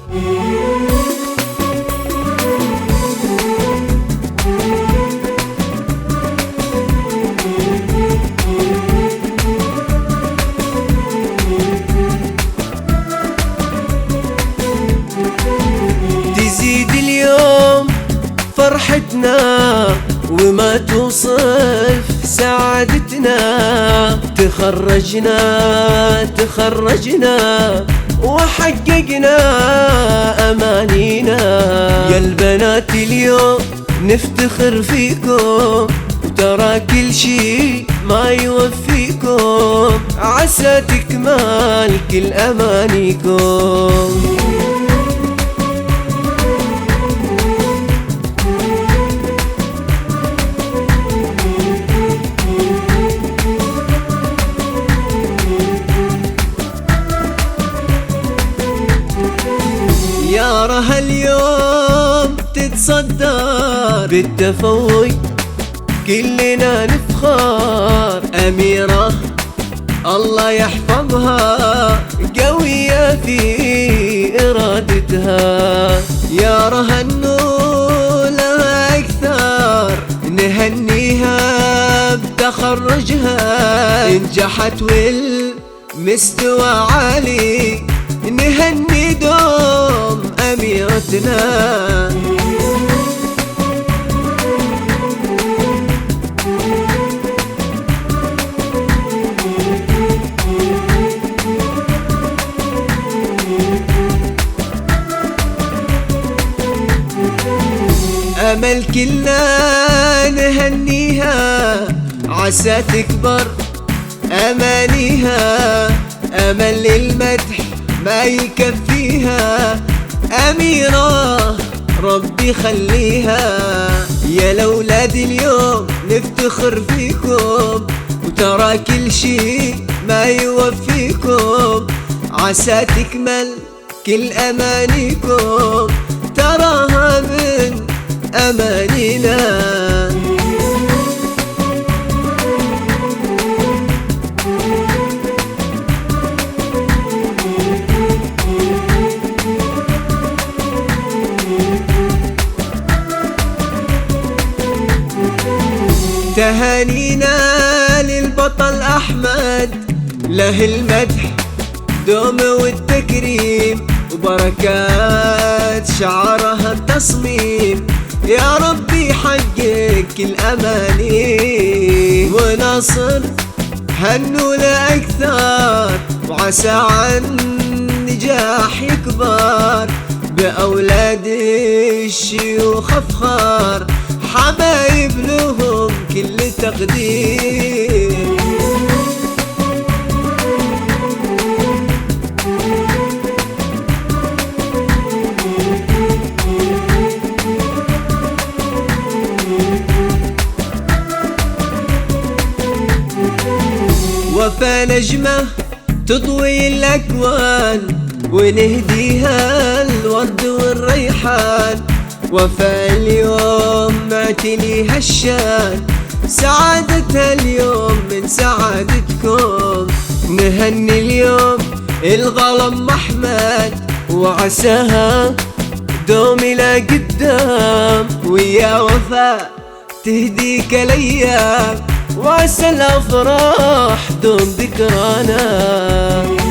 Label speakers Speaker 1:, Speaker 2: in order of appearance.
Speaker 1: تزيد اليوم فرحتنا وما توصف سعادتنا، تخرجنا وحققنا أمانينا. يا البنات اليوم نفتخر فيكم، وترى كل شي ما يوفيكم، عسى تكمل كل أمانيكم. يا رها اليوم تتصدر بالتفوق، كلنا نفخر. أميرة الله يحفظها، قوية في إرادتها. يا رها النور لها أكثر، نهنيها بتخرجها. نجحت والمستوى عالي، نهني دوم أميرتنا. أمل كلنا نهنيها، عسى تكبر أمانيها. أمل للمدح ما يكفيها، أميرة ربي خليها. يا الأولاد اليوم نفتخر فيكم، وترى كل شي ما يوفيكم، عسى تكمل كل أمانيكم، تراها من أمانينا. تهانينا للبطل أحمد، له المدح دوم والتكريم، وبركات شعرها التصميم. يا ربي حقق الأماني، وناصر هنو لأكثر، وعسى عن نجاح يكبر. بأولاد الشيوخ أفخر، حبايب لهم كل تقدير. وفا نجمة تضوي الأكوان، ونهديها الورد والريحان. وفا اليوم معتليها الشان، سعادتها اليوم من سعادتكم. نهني اليوم الغلم أحمد، وعساها دوم إلى قدام. ويا وفا تهديك الأيام، وعسى الأفراح دوم ذكرانا.